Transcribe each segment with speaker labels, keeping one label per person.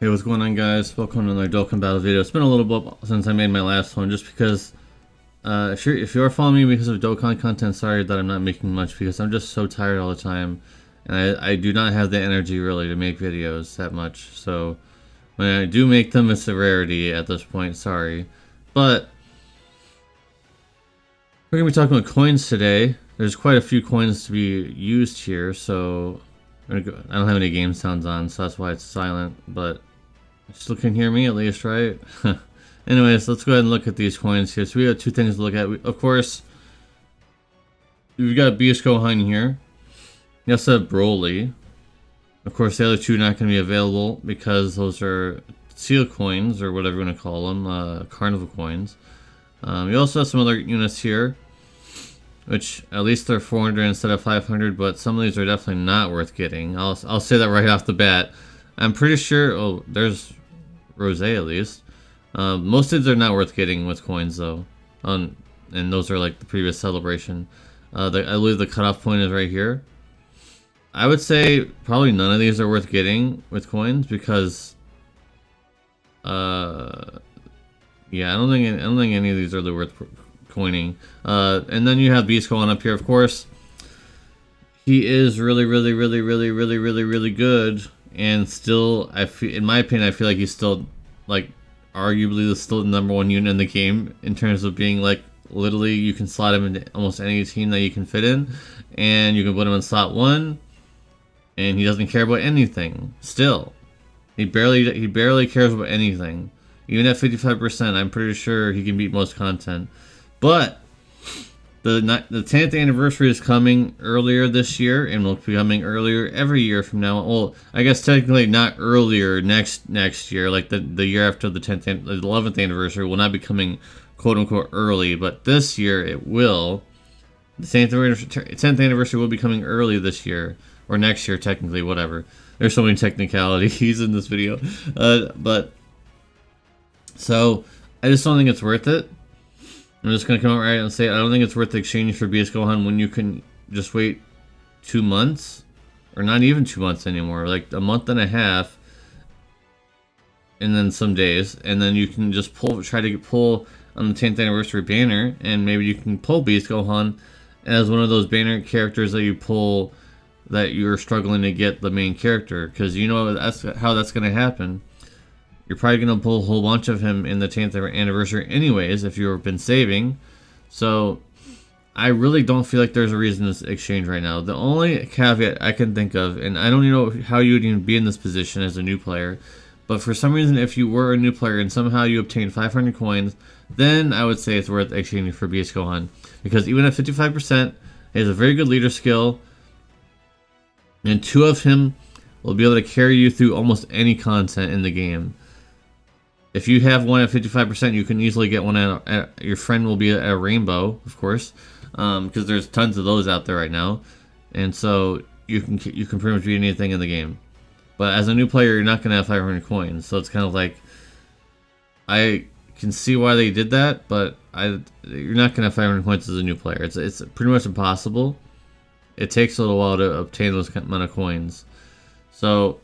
Speaker 1: Hey, what's going on, guys? Welcome to another Dokkan Battle video. It's been a little bit since I made my last one, just because if you are following me because of Dokkan content, sorry that I'm not making much because I'm just so tired all the time, and I do not have the energy really to make videos that much. So when I do make them, it's a rarity at this point. Sorry, but we're gonna be talking about coins today. There's quite a few coins to be used here, so I don't have any game sounds on, so that's why it's silent. But you still can hear me at least, right? Anyways, let's go ahead and look at these coins here. So we have two things to look at. Of course, we've got Beast Gohan here. You also have Broly. Of course, the other two are not going to be available because those are seal coins, or whatever you want to call them, carnival coins. You also have some other units here, which at least they're 400 instead of 500, but some of these are definitely not worth getting. I'll say that right off the bat. I'm pretty sure. Oh, there's Rose at least. Most of these are not worth getting with coins though. And those are like the previous celebration. I believe the cutoff point is right here. I would say probably none of these are worth getting with coins because, yeah, I don't think any of these are really worth coining. And then you have Beast going up here, of course. He is really good, and still, in my opinion, I feel like he's still like arguably still the #1 unit in the game in terms of being like literally you can slot him into almost any team that you can fit in, and you can put him in slot 1, and he doesn't care about anything. Still, he barely cares about anything. Even at 55%, I'm pretty sure he can beat most content. But the 10th anniversary is coming earlier this year, and will be coming earlier every year from now. Well, I guess technically not earlier next year, like the year after the 11th anniversary will not be coming quote unquote early, but this year it will. The 10th anniversary will be coming early this year or next year, technically, whatever. There's so many technicalities in this video, but so I just don't think it's worth it. I'm just going to come out right and say I don't think it's worth exchanging for BS Gohan when you can just wait 2 months, or not even 2 months anymore, like a month and a half, and then some days, and then you can just try to pull on the 10th anniversary banner, and maybe you can pull Beast Gohan as one of those banner characters that you pull that you're struggling to get the main character, because you know that's how that's going to happen. You're probably going to pull a whole bunch of him in the 10th anniversary anyways if you've been saving. So I really don't feel like there's a reason to exchange right now. The only caveat I can think of, and I don't know how you would even be in this position as a new player, but for some reason if you were a new player and somehow you obtained 500 coins, then I would say it's worth exchanging for BS Gohan. Because even at 55%, he has a very good leader skill, and 2 of him will be able to carry you through almost any content in the game. If you have one at 55%, you can easily get one at your friend will be at a rainbow, of course, because there's tons of those out there right now, and so you can pretty much beat anything in the game. But as a new player, you're not gonna have 500 coins, so it's kind of like I can see why they did that, but you're not gonna have 500 coins as a new player. It's pretty much impossible. It takes a little while to obtain those amount of coins. So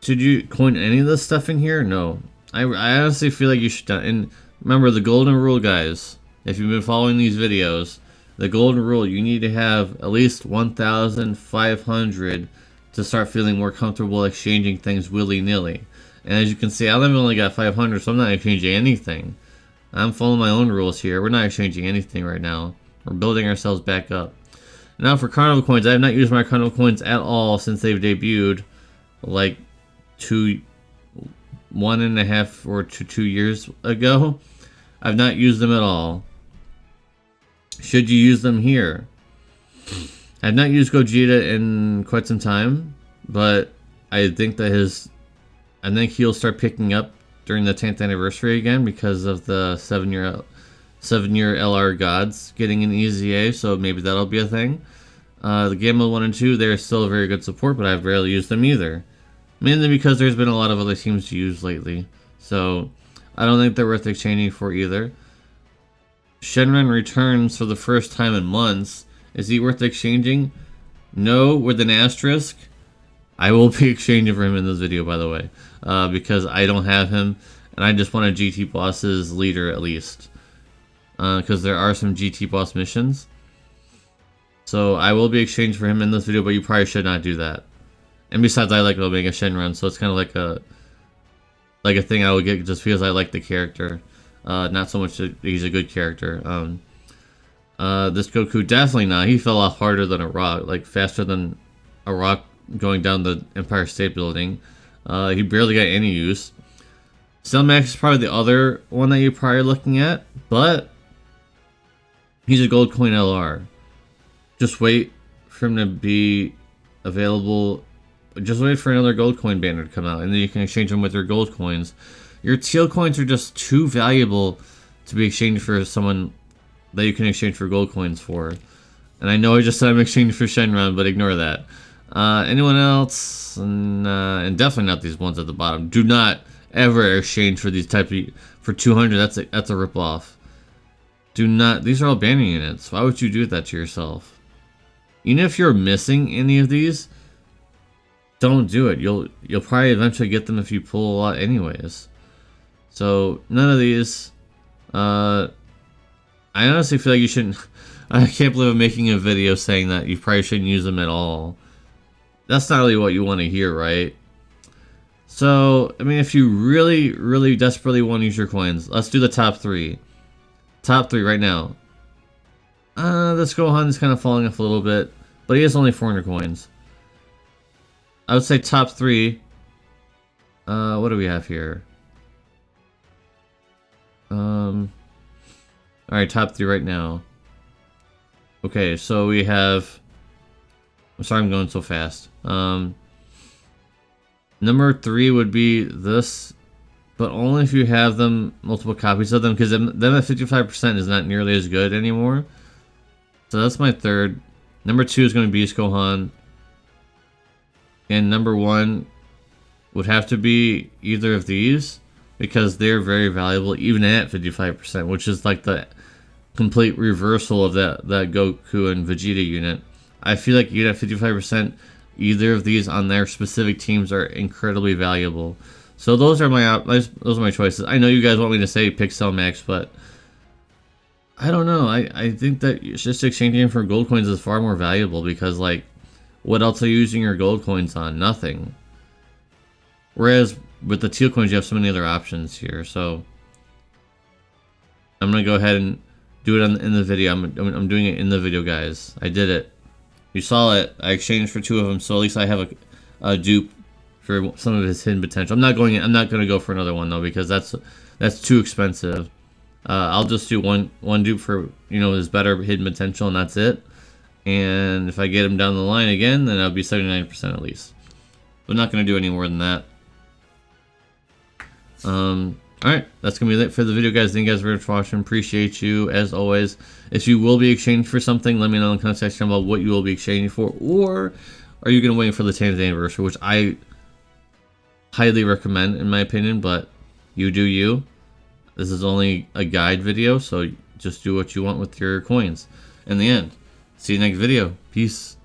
Speaker 1: should you coin any of this stuff in here? No. I honestly feel like you should. And remember the golden rule, guys. If you've been following these videos, the golden rule: you need to have at least 1,500 to start feeling more comfortable exchanging things willy-nilly. And as you can see, I've only got 500, so I'm not exchanging anything. I'm following my own rules here. We're not exchanging anything right now. We're building ourselves back up. Now for carnival coins, I have not used my carnival coins at all since they've debuted, like 1.5 or 2 years ago. I've not used them at all. Should you use them here? I've not used Gogeta in quite some time, but I think he'll start picking up during the 10th anniversary again because of the 7-year LR gods getting an EZA, so maybe that'll be a thing. The Gamma 1 and 2, they're still a very good support, but I've rarely used them either. Mainly because there's been a lot of other teams to use lately. So I don't think they're worth exchanging for either. Shenron returns for the first time in months. Is he worth exchanging? No, with an asterisk. I will be exchanging for him in this video, by the way, because I don't have him, and I just want a GT boss's leader at least, because there are some GT boss missions. So I will be exchanging for him in this video, but you probably should not do that. And besides, I like Omega Shenron, so it's kind of like a thing I would get just because I like the character, not so much that he's a good character. This Goku, definitely not. He fell off harder than a rock, like faster than a rock going down the Empire State Building. He barely got any use. Cellmax is probably the other one that you're probably looking at, but he's a gold coin LR. Just wait for him to be available. Just wait for another gold coin banner to come out, and then you can exchange them with your gold coins. Your teal coins are just too valuable to be exchanged for someone that you can exchange for gold coins for. And I know I just said I'm exchanging for Shenron, but ignore that. Anyone else? And definitely not these ones at the bottom. Do not ever exchange for these type of for 200. That's a ripoff. Do not. These are all banning units. Why would you do that to yourself? Even if you're missing any of these, don't do it. You'll probably eventually get them if you pull a lot anyways. So none of these. I honestly feel like you shouldn't. I can't believe I'm making a video saying that you probably shouldn't use them at all. That's not really what you want to hear, right? So, I mean, if you really, really desperately want to use your coins, let's do the top three. Top three right now. This Gohan is kind of falling off a little bit, but he has only 400 coins. I would say top three. What do we have here? Alright, top three right now. Okay, so we have... I'm sorry I'm going so fast. Number 3 would be this, but only if you have them, multiple copies of them, because them at 55% is not nearly as good anymore. So that's my third. Number 2 is going to be Beast Gohan. And number 1 would have to be either of these, because they're very valuable even at 55%, which is like the complete reversal of that Goku and Vegeta unit. I feel like even at 55%, either of these on their specific teams are incredibly valuable. So those are my choices. I know you guys want me to say pick Cell Max, but I don't know. I think that just exchanging for gold coins is far more valuable, because like, what else are you using your gold coins on? Nothing. Whereas with the teal coins, you have so many other options here. So I'm gonna go ahead and do it in the video. I'm doing it in the video, guys. I did it. You saw it. I exchanged for 2 of them, so at least I have a dupe for some of his hidden potential. I'm not gonna go for another one though, because that's too expensive. I'll just do one dupe for, you know, his better hidden potential, and that's it. And if I get him down the line again, then I'll be 79% at least. But I'm not gonna do any more than that. Alright, that's going to be it for the video, guys. Thank you guys very much for watching. Appreciate you, as always. If you will be exchanging for something, let me know in the comment section about what you will be exchanging for. Or are you going to wait for the 10th anniversary, which I highly recommend, in my opinion, but you do you. This is only a guide video, so just do what you want with your coins. In the end, see you next video. Peace.